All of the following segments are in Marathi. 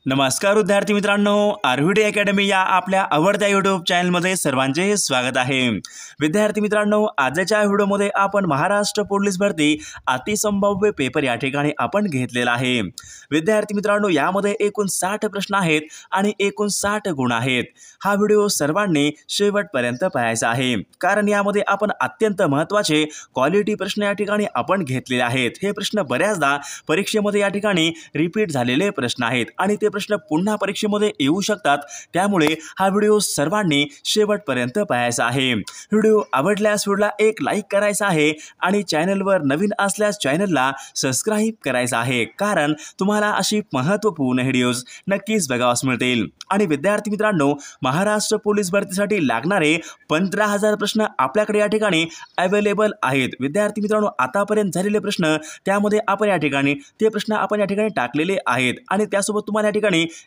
नमस्कार विद्यार्थी मित्रांनो, आरव्हीडी अकॅडमी या आपल्या आवडत्या यूट्यूब चॅनलमध्ये सर्वांचे स्वागत आहे। विद्यार्थी मित्रांनो, आजच्या व्हिडिओमध्ये आपण महाराष्ट्र पोलीस भरती अतिसंभाव्य पेपर या ठिकाणी आपण घेतलेला आहे। विद्यार्थी मित्रांनो, यामध्ये एकूण 60 प्रश्न आहेत आणि एकूण 60 गुण आहेत। हा व्हिडिओ सर्वांनी शेवटपर्यंत पाहायचा आहे, कारण यामध्ये आपण अत्यंत महत्त्वाचे क्वालिटी प्रश्न या ठिकाणी आपण घेतलेले आहेत। हे प्रश्न बऱ्याचदा परीक्षेमध्ये या ठिकाणी रिपीट झालेले प्रश्न आहेत आणि ते प्रश्न पुन्हा परीक्षेमध्ये येऊ शकतात, त्यामुळे हा व्हिडिओ सर्वांनी शेवटपर्यंत पाहायचा आहे। व्हिडिओ आवडल्यास व्हिडिओला एक लाईक करायचा आहे आणि चॅनलवर नवीन असल्यास चॅनलला सबस्क्राइब करायचं आहे, कारण तुम्हाला अशी महत्त्वपूर्ण व्हिडिओज नक्कीच बघावयास मिळतील। आणि विद्यार्थी मित्रांनो, महाराष्ट्र पोलीस भरतीसाठी लागणारे 15,000 प्रश्न आपल्याकडे या ठिकाणी अवेलेबल आहेत। विद्यार्थी मित्रांनो, आतापर्यंत झालेले प्रश्न त्यामध्ये आपण या ठिकाणी ते प्रश्न आपण या ठिकाणी टाकलेले आहेत आणि त्यासोबत तुम्हाला या ठिकाणी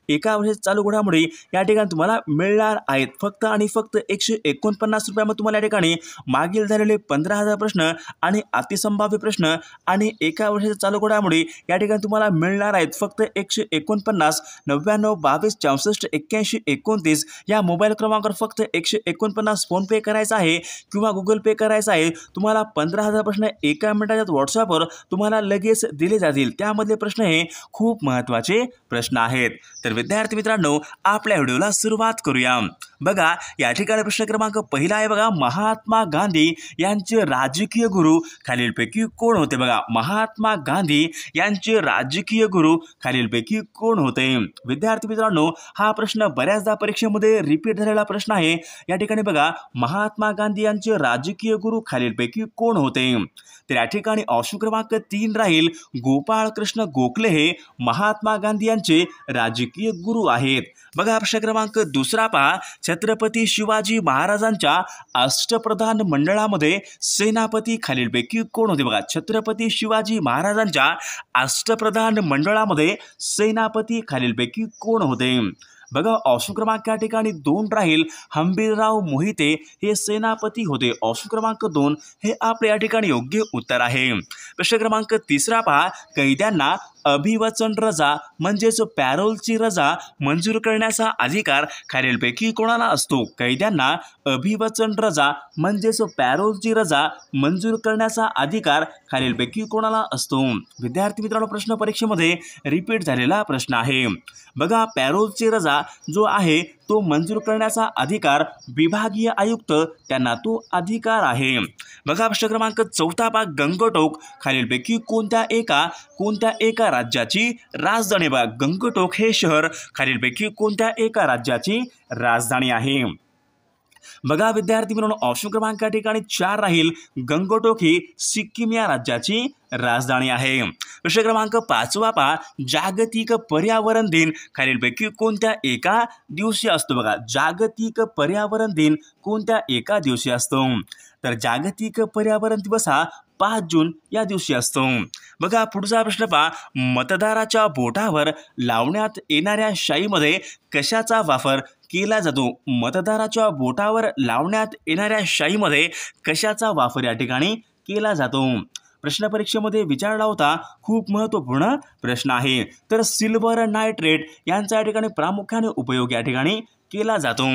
एका वर्षाची चालू घडामोडी या ठिकाणी तुम्हाला मिळणार आहेत। फक्त आणि फक्त 149 रुपयामध्ये तुम्हाला या ठिकाणी मागील झालेले 15,000 प्रश्न आणि अतिसंभाव्य प्रश्न आणि एका वर्षाची चालू घडामोडी या ठिकाणी तुम्हाला मिळणार आहेत। फक्त 149 99 22 64 81 29 या मोबाईल क्रमांकावर फक्त 149 फोन पे करायचा आहे किंवा गुगल पे करायचा आहे। तुम्हाला 15,000 प्रश्न एका मिनिटात व्हॉट्सअपवर तुम्हाला लगेच दिले जातील। त्यामधले प्रश्न हे खूप महत्त्वाचे प्रश्न आहेत। तर विद्यार्थी मित्रांनो, आपल्या व्हिडिओला सुरुवात करूया। बघा, या ठिकाणी प्रश्न क्रमांक पहिला आहे। बघा, महात्मा गांधी यांचे राजकीय गुरु खालीलपैकी कोण होते? बघा, महात्मा गांधी यांचे राजकीय गुरु खालीलपैकी कोण होते? विद्यार्थी मित्रांनो, हा प्रश्न बऱ्याचदा परीक्षेमध्ये रिपीट झालेला प्रश्न आहे। या ठिकाणी बघा, महात्मा गांधी यांचे राजकीय गुरु खालीलपैकी कोण होते? तर या ठिकाणी ऑप्शन क्रमांक 3 राहील, गोपाळ कृष्ण गोखले हे महात्मा गांधी यांचे राजकीय गुरु आहेत। बघा, प्रश्न क्रमांक दुसरा पहा, छत्रपती शिवाजी महाराजांच्या अष्टप्रधान मंडळामध्ये सेनापती खालीलपैकी कोण होते? बघा, छत्रपती शिवाजी महाराजांच्या अष्टप्रधान मंडळामध्ये सेनापती खालीलपैकी कोण होते? बघा, ऑप्शन क्रमांक या ठिकाणी 2 राहील, हंबीरराव मोहिते हे सेनापती होते। ऑप्शन क्रमांक 2 हे आपल्या या ठिकाणी योग्य उत्तर आहे। प्रश्न क्रमांक तिसरा पहा, कैद्यांना अभिवचन रजा म्हणजेच पॅरोलची रजा मंजूर करण्याचा अधिकार खालीलपैकी कोणाला असतो? कैद्यांना अभिवचन रजा म्हणजेच पॅरोलची रजा मंजूर करण्याचा अधिकार खालीलपैकी कोणाला असतो? विद्यार्थी मित्रांनो, प्रश्न परीक्षेमध्ये रिपीट झालेला प्रश्न आहे। बघा, पॅरोलची रजा जो आहे तो मंजूर करण्याचा अधिकार विभागीय आयुक्त त्यांना तो अधिकार आहे। बघा, प्रश्न क्रमांक 4 पहा, गंगटोक खालीलपैकी कोणत्या एका राज्याची राजधानी? बघा, गंगटोक हे शहर खालीलपैकी कोणत्या एका राज्याची राजधानी आहे? बघा विद्यार्थी मित्रांनो, ऑप्शन क्रमांक या ठिकाणी 4 राहील, गंगटोक ही सिक्कीम या राज्याची राजधानी आहे। प्रश्न क्रमांक 5 पहा, जागतिक पर्यावरण दिन खालीलपैकी कोणत्या एका दिवशी असतो? बघा, जागतिक पर्यावरण दिन कोणत्या एका दिवशी असतो? तर जागतिक पर्यावरण दिवस हा 5 जून या दिवशी असतो। बघा, पुढचा प्रश्न पहा, मतदाराच्या बोटावर लावण्यात येणाऱ्या शाईमध्ये कशाचा वापर केला जातो? मतदाराच्या बोटावर लावण्यात येणाऱ्या शाईमध्ये कशाचा वापर या ठिकाणी केला जातो? प्रश्न परीक्षेमध्ये विचारला होता, खूप महत्त्वपूर्ण प्रश्न आहे। तर सिल्वर नायट्रेट यांचा या ठिकाणी प्रामुख्याने उपयोग या ठिकाणी केला जातो।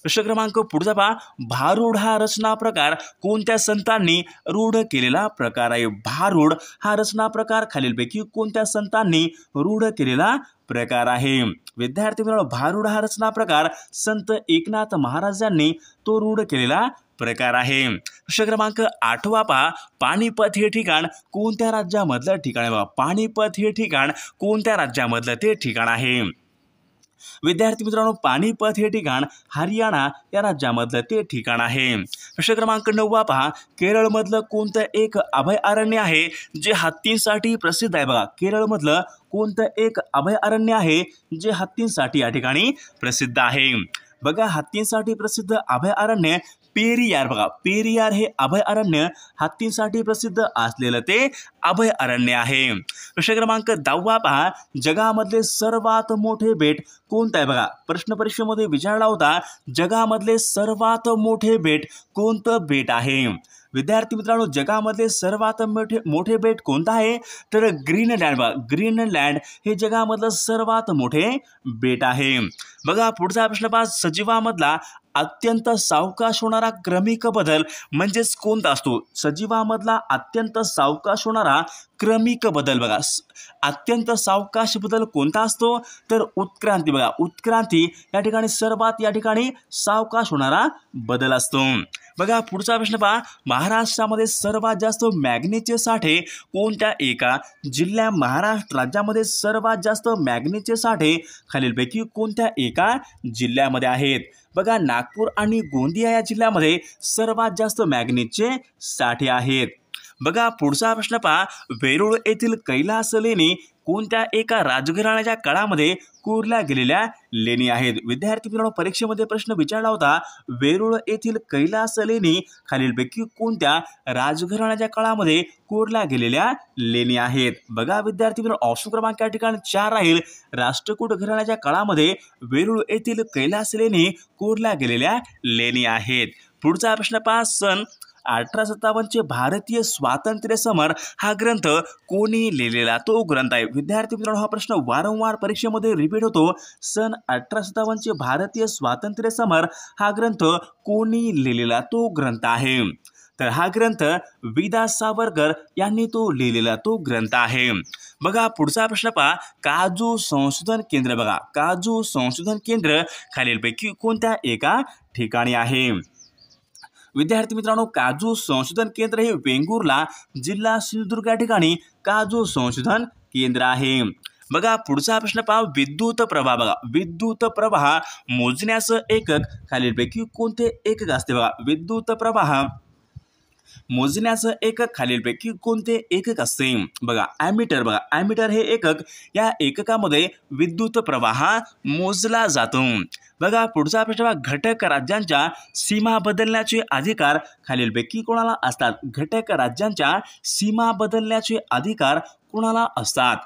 प्रश्न क्रमांक पुढचा पहा, भारूड हा रचना प्रकार कोणत्या संतांनी रूढ केलेला प्रकार आहे? भारूड हा रचना प्रकार खालीलपैकी कोणत्या संतांनी रूढ केलेला प्रकार आहे? विद्यार्थी मित्रांनो, भारूड हा रचना प्रकार संत एकनाथ महाराजांनी तो रूढ केलेला प्रकार आहे। प्रश्न क्रमांक 8 पहा, पानिपत हे ठिकाण कोणत्या राज्यामधलं ठिकाण आहे? बघा, पानिपत हे ठिकाण कोणत्या राज्यामधलं ते ठिकाण आहे? विद्यार्थी मित्रांनो, पानिपत हे ठिकाण हरियाणा या राज्यामधलं ते ठिकाण आहे। प्रश्न क्रमांक 9 पहा, केरळमधलं कोणतं एक अभयारण्य आहे जे हत्तींसाठी प्रसिद्ध आहे? बघा, केरळमधलं कोणतं एक अभयारण्य आहे जे हत्तींसाठी या ठिकाणी प्रसिद्ध आहे? बघा, हत्तींसाठी प्रसिद्ध अभयारण्य पेरियार। बघा, पेरियार हे अभयारण्य हत्तींसाठी प्रसिद्ध असलेलं ते अभयारण्य आहे। प्रश्न क्रमांक 10 पहा, जगामधले सर्वात मोठे बेट कोणतं आहे? बघा, प्रश्न परीक्षेमध्ये विचारला होता, जगामधले सर्वात मोठे बेट कोणतं बेट आहे? विद्यार्थी मित्रांनो, जगामधले सर्वात मोठे बेट कोणतं आहे? तर ग्रीनलँड बघा, ग्रीनलँड हे जगामधलं सर्वात मोठे बेट आहे. बघा पुढचा प्रश्न पहा, सजीवामधला अत्यंत सावकाश होणारा क्रमिक बदल म्हणजेच कोणता असतो? सजीवामधला अत्यंत सावकाश होणारा क्रमिक बदल बघा, अत्यंत सावकाश बदल कोणता असतो? तर उत्क्रांती बघा, उत्क्रांती या ठिकाणी सर्वात या ठिकाणी सावकाश होणारा बदल असतो. बघा पुढचा प्रश्न पहा, महाराष्ट्रामध्ये सर्वात जास्त मॅग्नीजचे साठे कोणत्या एका जिल्ह्यात? महाराष्ट्र राज्यामध्ये सर्वात जास्त मॅग्नीजचे साठे खालीलपैकी कोणत्या एका जिल्ह्यामध्ये आहेत? बघा नागपूर आणि गोंदिया या जिल्ह्यामध्ये सर्वात जास्त मॅग्नीजचे साठे आहेत. बघा पुढचा प्रश्न पहा, वेरूळ येथील कैलास लेणी कोणत्या एका राजघराण्याच्या काळामध्ये कोरल्या गेलेल्या लेणी आहेत? विद्यार्थी मित्रांनो, परीक्षेमध्ये प्रश्न विचारला होता, वेरूळ येथील कैलास लेणी खालीलपैकी कोणत्या राजघराण्याच्या काळामध्ये कोरल्या गेलेल्या लेणी आहेत? बघा विद्यार्थी मित्रांनो, ऑप्शन क्रमांक या ठिकाणी 4 राहील. राष्ट्रकूट घराण्याच्या काळामध्ये वेरूळ येथील कैलास लेणी कोरल्या गेलेल्या लेणी आहेत. पुढचा प्रश्न पहा, सन 1857चे भारतीय स्वातंत्र्य समर हा ग्रंथ कोणी लिहिलेला? तो ग्रंथ आहे. विद्यार्थी मित्रांनो, हा प्रश्न वारंवार परीक्षेमध्ये रिपीट होतो. सन 1857चे भारतीय स्वातंत्र्य समर हा ग्रंथ कोणी लिहिलेला? तो ग्रंथ आहे. तर हा ग्रंथ विदा सावरकर यांनी तो लिहिलेला तो ग्रंथ आहे. बघा पुढचा प्रश्न पहा, काजू संशोधन केंद्र बघा, काजू संशोधन केंद्र खालीलपैकी कोणत्या एका ठिकाणी आहे? विद्यार्थी मित्रांनो, काजू संशोधन केंद्र हे वेंगुर्ला जिल्हा सिंधुदुर्ग या ठिकाणी काजू संशोधन केंद्र आहे. बघा पुढचा प्रश्न पहा, विद्युत प्रवाह बघा, विद्युत प्रवाह मोजण्याचं एकक खालीलपैकी कोणते एकक असते? बघा विद्युत प्रवाह मोजण्याचं एकक खालीलपैकी कोणते एकक असते? बघा ॲमीटर बघा, ॲमीटर हे एकक, या एककामध्ये विद्युत प्रवाह मोजला जातो. बघा पुढचा प्रश्न बघा, घटक राज्यांच्या सीमा बदलण्याचे अधिकार खालीलपैकी कोणाला असतात? घटक राज्यांच्या सीमा बदलण्याचे अधिकार कोणाला असतात?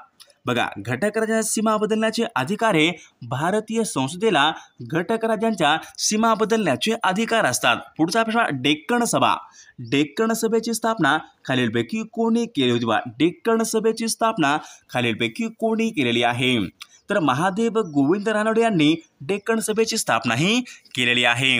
बघा घटक राज्यांच्या सीमा बदलण्याचे अधिकार हे भारतीय संसदेला घटक राज्यांच्या सीमा बदलण्याचे अधिकार असतात. पुढचा प्रश्न, डेक्कन सभा, डेक्कन सभेची स्थापना खालीलपैकी कोणी केली होती? बा डेक्कन सभेची स्थापना खालीलपैकी कोणी केलेली आहे? तर महादेव गोविंद रानडे यांनी डेक्कन सभेची स्थापना ही केलेली आहे.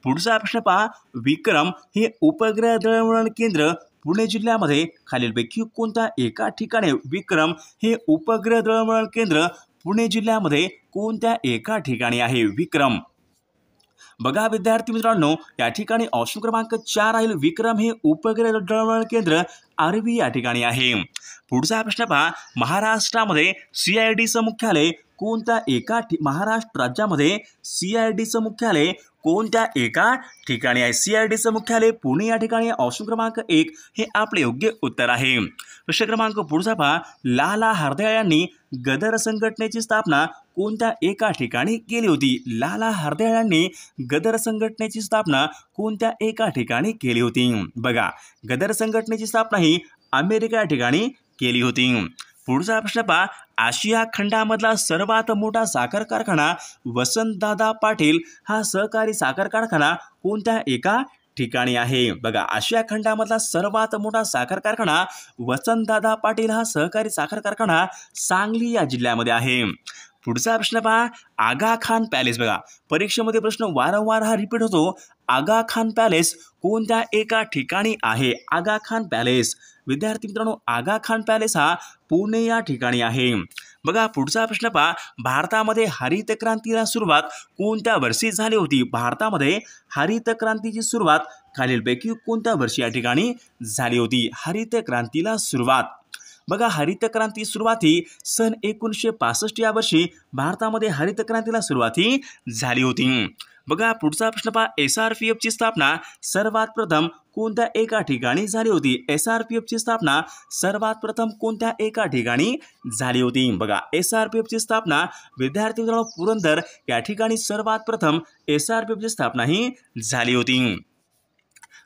पुढचा प्रश्न पहा, विक्रम हे उपग्रह दळणवळण केंद्र पुणे जिल्ह्यामध्ये खालीलपैकी कोणत्या एका ठिकाणी? विक्रम हे उपग्रह दळणवळण केंद्र पुणे जिल्ह्यामध्ये कोणत्या एका ठिकाणी आहे? विक्रम. बघा विद्यार्थी मित्रांनो, या ठिकाणी ऑप्शन क्रमांक 4 राहील. विक्रम हे उपग्रह दळणवळण केंद्र आर्वी या ठिकाणी आहे. पुढचा प्रश्न पहा, महाराष्ट्रामध्ये CIDचं मुख्यालय कोणत्या एका महाराष्ट्र राज्यामध्ये CIDचं मुख्यालय कोणत्या एका ठिकाणी आहे? CIDचं मुख्यालय पुणे या ठिकाणी. ऑप्शन क्रमांक 1 हे आपले योग्य उत्तर आहे. प्रश्न क्रमांक पुढचा पहा, लाला हरदयाळ यांनी गदर संघटनेची स्थापना कोणत्या एका ठिकाणी केली होती? लाला हरदयाळ यांनी गदर संघटनेची स्थापना कोणत्या एका ठिकाणी केली होती? बघा गदर संघटनेची स्थापना ही अमेरिका या ठिकाणी केली होती. पुढचा प्रश्न पहा, आशिया खंडामधला सर्वात मोठा साखर कारखाना वसंतदादा पाटील हा सहकारी साखर कारखाना कोणत्या एका ठिकाणी आहे? बघा आशिया खंडामधला सर्वात मोठा साखर कारखाना वसंतदादा पाटील हा सहकारी साखर कारखाना सांगली या जिल्ह्यामध्ये आहे. पुढचा प्रश्न पहा, आगा खान पॅलेस बघा, परीक्षेमध्ये प्रश्न वारंवार हा रिपीट होतो. आगा खान पॅलेस कोणत्या एका ठिकाणी आहे? आगा खान पॅलेस. विद्यार्थी मित्रांनो, आगा खान पॅलेस हा पुणे या ठिकाणी आहे. बघा पुढचा प्रश्न पहा, भारतामध्ये हरित क्रांतीला सुरुवात कोणत्या वर्षी झाली होती? भारतामध्ये हरित क्रांतीची सुरुवात खालीलपैकी कोणत्या वर्षी या ठिकाणी झाली होती? हरित क्रांतीला सुरुवात. बघा हरित क्रांती सुरुवात ही सन 1965 या वर्षी भारतामध्ये हरित क्रांतीला सुरुवात ही झाली होती. बघा पुढचा प्रश्न पहा, SRPFची स्थापना सर्वात प्रथम कोणत्या एका ठिकाणी झाली होती? SRPFची स्थापना सर्वात प्रथम कोणत्या एका ठिकाणी झाली होती? बघा SRPFची स्थापना विद्यार्थी मित्रांनो पुरंदर या ठिकाणी सर्वात प्रथम SRPFची स्थापना ही झाली होती.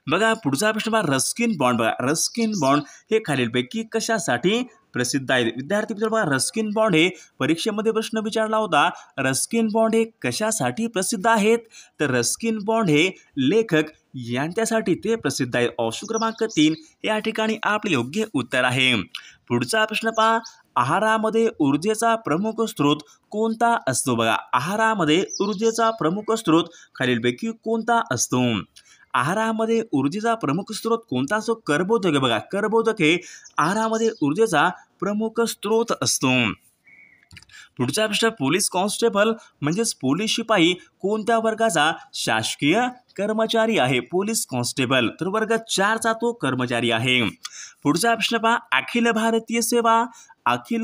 बघा पुढचा प्रश्न पहा, रस्किन बॉन्ड बघा, रस्किन बॉन्ड हे खालीलपैकी कशासाठी प्रसिद्ध आहेत? विद्यार्थी मित्रांनो बघा, रस्किन बॉन्ड हे परीक्षेमध्ये प्रश्न विचारला होता. रस्किन बॉन्ड हे कशासाठी प्रसिद्ध आहेत? तर रस्किन बॉन्ड हे लेखक यांच्यासाठी ते प्रसिद्ध आहे. ऑप्शन क्रमांक 3 या ठिकाणी आपले योग्य उत्तर आहे. पुढचा प्रश्न पहा, आहारामध्ये ऊर्जेचा प्रमुख स्रोत कोणता असतो? बघा, आहारामध्ये ऊर्जेचा प्रमुख स्रोत खालीलपैकी कोणता असतो? आहारामध्ये ऊर्जेचा प्रमुख स्रोत कोणता असतो? कर्बोदक आहे. बघा, कर्बोदक हे आहारामध्ये ऊर्जेचा प्रमुख स्रोत असतो. पुढचा प्रश्न, पोलीस कॉन्स्टेबल म्हणजेच पोलीस शिपाई कोणत्या वर्गाचा शासकीय कर्मचारी आहे? पोलीस कॉन्स्टेबल तर वर्ग 4चा तो कर्मचारी आहे. पुढचा प्रश्न पहा, अखिल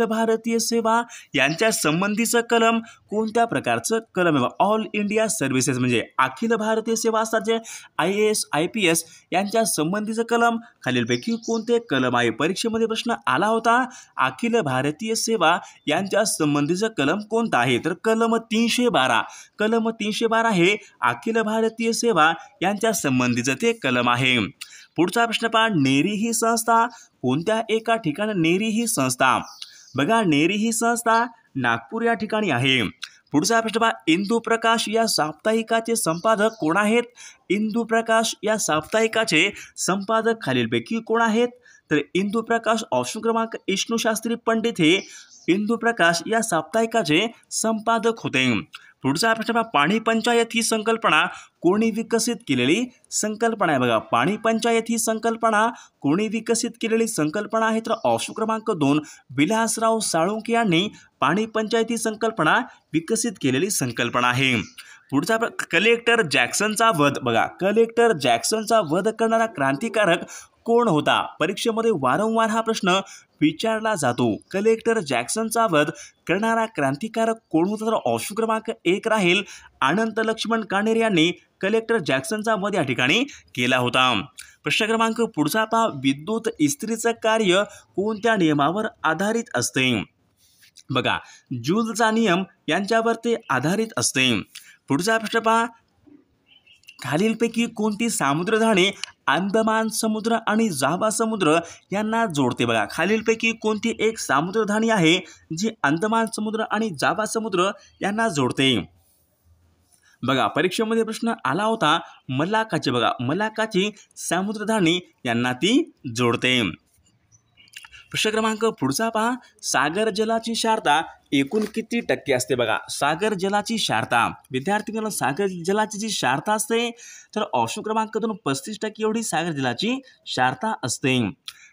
भारतीय सेवा यांच्या संबंधीचं कलम कोणत्या प्रकारचं कलम आहे? ऑल इंडिया सर्व्हिसेस म्हणजे अखिल भारतीय सेवा असतात जे IAS IPS यांच्या संबंधीचं कलम खालीलपैकी कोणते कलम आहे? परीक्षेमध्ये प्रश्न आला होता, अखिल भारतीय सेवा यांच्या संबंधीचं कलम कोणतं आहे? तर कलम 312. कलम 312 हे अखिल भारतीय सेवा यांच्या संबंधीचं ते कलम आहे. पुढचा प्रश्न पहा, नेरी ही संस्था कोणत्या एका ठिकाणी? नेरी ही संस्था, बघा, नेरी ही संस्था नागपूर या ठिकाणी आहे. पुढचा प्रश्न पहा, इंदुप्रकाश या साप्ताहिकाचे संपादक कोण आहेत? इंदुप्रकाश या साप्ताहिकाचे संपादक खालीलपैकी कोण आहेत? तर इंदुप्रकाश ऑप्शन क्रमांक विष्णुशास्त्री पंडित हे इंदुप्रकाश या साप्ताहिकाचे संपादक होते. पुढचा प्रश्न पहा, पाणी पंचायत ही संकल्पना कोणी विकसित केलेली संकल्पना आहे? बघा, पाणी पंचायत ही संकल्पना कोणी विकसित केलेली संकल्पना आहे? तर ऑप्शन क्रमांक 2 विलासराव साळुंखे यांनी पाणी पंचायत ही संकल्पना विकसित केलेली संकल्पना आहे. पुढचा कलेक्टर जॅक्सनचा वध, बघा, कलेक्टर जॅक्सनचा वध करणारा क्रांतिकारक कोण होता? परीक्षेमध्ये वारंवार हा प्रश्न विचारला जातो. कलेक्टर जॅक्सनचा वध करणारा क्रांतिकारक कोण होता? तर ऑप्शन क्रमांक 1 राहील अनंत लक्ष्मण काणेर यांनी कलेक्टर जॅक्सनचा वध या ठिकाणी केला होता. प्रश्न क्रमांक पुढचा पहा, विद्युत इस्त्रीचं कार्य कोणत्या नियमावर आधारित असते? बघा, जूलचा नियम यांच्यावर ते आधारित असते. पुढचा प्रश्न पहा, खालीलपैकी कोणती सामुद्रधाने अंदमान समुद्र आणि जावा समुद्र यांना जोडते? बघा, खालीलपैकी कोणती एक सामुद्रधानी आहे जी अंदमान समुद्र आणि जावा समुद्र यांना जोडते? बघा, परीक्षेमध्ये प्रश्न आला होता मलाकाची, बघा, मलाकाची सामुद्रधानी यांना ती जोडते. प्रश्न क्रमांक पुढचा पहा, सागर जलाची शारदा एकूण किती टक्के असते? बघा, सागर जलाची शारदा, विद्यार्थी मित्रांनो, सागर जलाची जी शारदा असते तर ऑप्शन क्रमांक 2 35% एवढी सागर जलाची शारदा असते.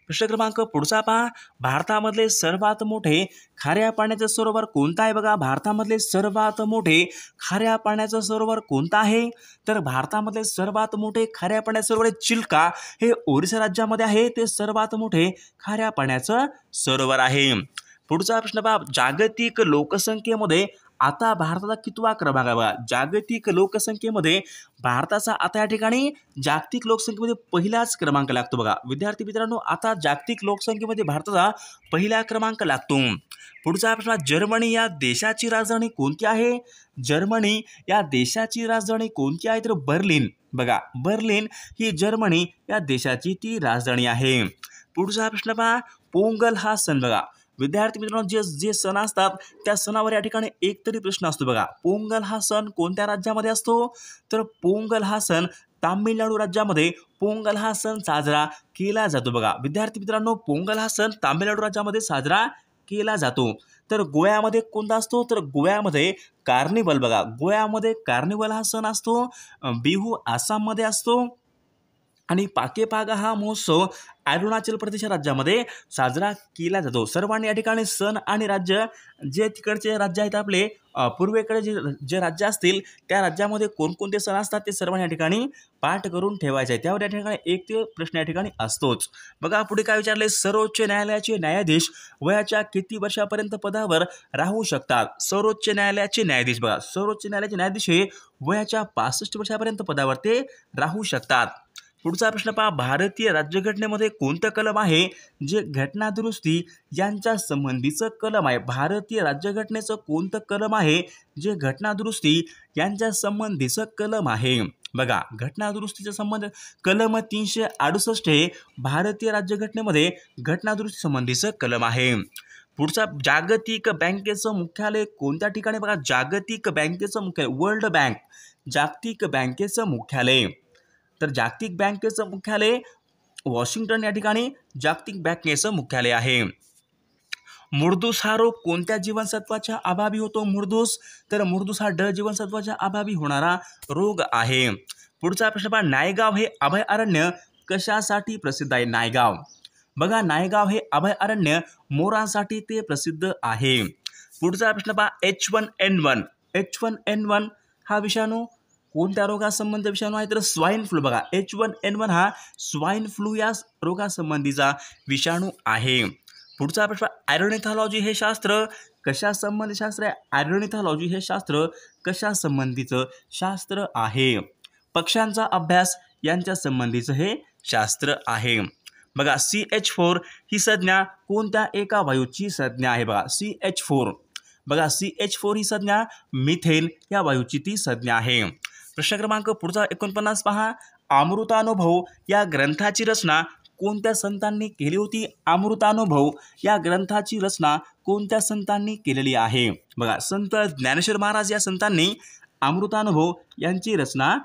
प्रश्न क्रमांक पुढचा पहा, भारतामधले सर्वात मोठे खाऱ्या पाण्याचं सरोवर कोणतं आहे? बघा, भारतामधले सर्वात मोठे खाऱ्या पाण्याचं सरोवर कोणतं आहे? तर भारतामधले सर्वात मोठे खाऱ्या पाण्याचं सरोवर चिल्का हे ओरिसा राज्यामध्ये आहे. ते सर्वात मोठे खाऱ्या पाण्याचं सरोवर आहे. पुढचा प्रश्न पहा, जागतिक लोकसंख्येमध्ये आता भारताचा कितवा क्रमांक आहे? बघा, जागतिक लोकसंख्येमध्ये भारताचा आता या ठिकाणी जागतिक लोकसंख्येमध्ये पहिलाच क्रमांक लागतो. बघा, विद्यार्थी मित्रांनो, आता जागतिक लोकसंख्येमध्ये भारताचा पहिला क्रमांक लागतो. पुढचा प्रश्न, जर्मनी या देशाची राजधानी कोणती आहे? जर्मनी या देशाची राजधानी कोणती आहे? तर बर्लिन. बघा, बर्लिन ही जर्मनी या देशाची ती राजधानी आहे. पुढचा प्रश्न पहा, पोंगल हा सण, बघा, विद्यार्थी मित्रांनो, जे सण असतात त्या सणावर या ठिकाणी एक तरी प्रश्न असतो. बघा, पोंगल हा सण कोणत्या राज्यामध्ये असतो? तर पोंगल हा सण तामिळनाडू राज्यामध्ये पोंगल हा सण साजरा केला जातो. बघा, विद्यार्थी मित्रांनो, पोंगल हा सण तामिळनाडू राज्यामध्ये साजरा केला जातो. तर गोव्यामध्ये कोणता असतो? तर गोव्यामध्ये कार्निवल, बघा, गोव्यामध्ये कार्निवल हा सण असतो. बिहू आसाममध्ये असतो आणि पाकेपागा हा महोत्सव अरुणाचल प्रदेश राज्यामध्ये साजरा केला जातो. सर्वांनी या ठिकाणी सण आणि राज्य, जे तिकडचे राज्य आहेत आपले पूर्वेकडे जे राज्य असतील त्या राज्यामध्ये कोणकोणते सण असतात ते सर्वांनी या ठिकाणी पाठ करून ठेवायचे आहे. त्यावर या ठिकाणी एक ते प्रश्न या ठिकाणी असतोच. बघा, पुढे काय विचारले, सर्वोच्च न्यायालयाचे न्यायाधीश वयाच्या किती वर्षापर्यंत पदावर राहू शकतात? सर्वोच्च न्यायालयाचे न्यायाधीश, बघा, सर्वोच्च न्यायालयाचे न्यायाधीश हे वयाच्या 65 वर्षापर्यंत पदावर ते राहू शकतात. पुढचा प्रश्न पहा, भारतीय राज्यघटनेमध्ये कोणतं कलम आहे जे घटना दुरुस्ती यांच्या संबंधीचं कलम आहे? भारतीय राज्यघटनेचं कोणतं कलम आहे जे घटना दुरुस्ती यांच्या संबंधीचं कलम आहे? बघा, घटना दुरुस्तीचा संबंध कलम 368 हे भारतीय राज्यघटनेमध्ये घटना दुरुस्ती संबंधीचं कलम आहे. पुढचा, जागतिक बँकेचं मुख्यालय कोणत्या ठिकाणी? बघा, जागतिक बँकेचं मुख्यालय वर्ल्ड बँक, जागतिक बँकेचं मुख्यालय तर जागतिक बँकेचं मुख्यालय वॉशिंग्टन या ठिकाणी जागतिक बँकेचं मुख्यालय आहे। मुर्दूस हा रोग कोणत्या जीवनसत्वाच्या अभावी होतो? मुर्दूस, तर मुर्दूस हा ड जीवनसत्वाच्या अभावी होणारा रोग आहे। पुढचा प्रश्न पहा, नायगाव हे अभयारण्य कशासाठी प्रसिद्ध आहे? नायगाव, बघा नायगाव हे अभयारण्य मोरांसाठी ते प्रसिद्ध आहे। पुढचा प्रश्न पहा, H1N1, H1N1 हा विषाणू कोणत्या रोगासंबंधी विषाणू आहे? तर स्वाईन फ्लू, बघा H1N1 हा स्वाईन फ्लू या रोगासंबंधीचा विषाणू आहे। पुढचा प्रश्न, ॲरोनिथॉलॉजी हे शास्त्र कशासंबंधी शास्त्र आहे? ॲरोनिथॉलॉजी हे शास्त्र कशासंबंधीचं शास्त्र आहे? पक्ष्यांचा अभ्यास यांच्या संबंधीचं हे शास्त्र आहे। बघा CH4 ही संज्ञा कोणत्या एका वायूची संज्ञा आहे? बघा CH4, बघा CH4 ही संज्ञा मिथेन या वायूची ती संज्ञा आहे। प्रश्न क्रमांक पुढचा 49 पहा, अमृतानुभव या ग्रंथाची रचना कोणत्या संतांनी केली होती? अमृतानुभव या ग्रंथाची रचना कोणत्या संतांनी केलेली आहे? बघा संत ज्ञानेश्वर महाराज या संतांनी अमृतानुभव यांची रचना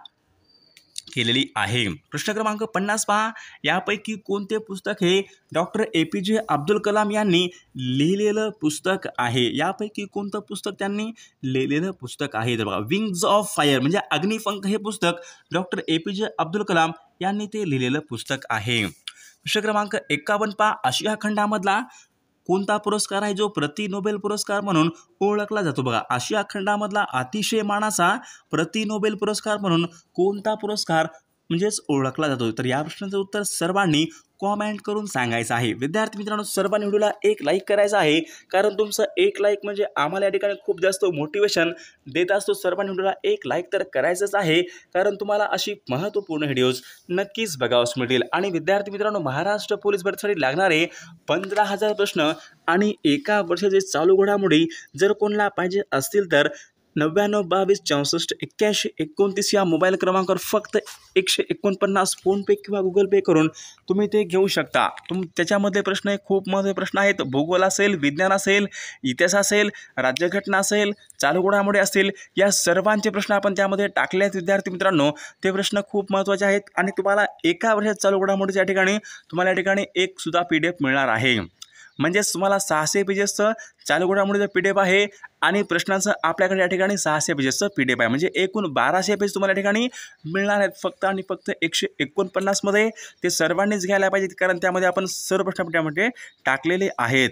केलेली आहे। प्रश्न क्रमांक 50 पहा, यापैकी कोणते पुस्तक हे डॉक्टर APJ अब्दुल कलाम यांनी लिहिलेलं पुस्तक आहे? यापैकी कोणतं पुस्तक त्यांनी लिहिलेलं पुस्तक आहे? तर बघा विंग्स ऑफ फायर म्हणजे अग्निपंख हे पुस्तक डॉक्टर APJ अब्दुल कलाम यांनी ते लिहिलेलं पुस्तक आहे। प्रश्न क्रमांक 51 पहा, आशिया खंडामधला कोणता पुरस्कार आहे जो प्रति नोबेल पुरस्कार म्हणून ओळखला जातो? बघा आशिया खंडामधला अतिशय मानाचा प्रति नोबेल पुरस्कार म्हणून कोणता पुरस्कार म्हणजेच ओळखला जातो? तर या प्रश्नाचं उत्तर सर्वांनी कॉमेंट करून सांगायचं आहे। विद्यार्थी मित्रांनो, सर्वांनी व्हिडिओला एक लाईक करायचं आहे, कारण तुमचं एक लाईक म्हणजे आम्हाला या ठिकाणी खूप जास्त मोटिवेशन देत असतो। सर्वांनी व्हिडिओला एक लाईक तर करायचंच आहे, कारण तुम्हाला अशी महत्त्वपूर्ण व्हिडिओज नक्कीच बघावयास मिळतील। आणि विद्यार्थी मित्रांनो, महाराष्ट्र पोलीस भरतीसाठी लागणारे 15,000 प्रश्न आणि एका वर्षाचे चालू घडामोडी जर कोणाला पाहिजे असतील तर 99 22 64 81 29 या मोबाईल क्रमांकावर फक्त 149 फोनपे किंवा गुगल पे करून तुम्ही ते घेऊ शकता। त्याच्यामध्ये प्रश्न खूप महत्त्वाचे प्रश्न आहेत। भूगोल असेल, विज्ञान असेल, इतिहास असेल, राज्यघटना असेल, चालू घडामोडी असतील, या सर्वांचे प्रश्न आपण त्यामध्ये टाकले आहेत। विद्यार्थी मित्रांनो, ते प्रश्न खूप महत्त्वाचे आहेत आणि तुम्हाला एका वर्षात चालू घडामोडीच्या ठिकाणी तुम्हाला या ठिकाणी एक सुद्धा PDF मिळणार आहे। म्हणजेच तुम्हाला 600 पेजेसचं चालू घडामोडीचं PDF आहे आणि प्रश्नांचं आपल्याकडे या ठिकाणी 600 पेजेसचं PDF आहे। म्हणजे एकूण 1200 पेज तुम्हाला या ठिकाणी मिळणार आहेत फक्त आणि फक्त 149 मध्ये। ते सर्वांनीच घ्यायला पाहिजे, कारण त्यामध्ये आपण सर्व प्रश्न त्यामध्ये टाकलेले आहेत।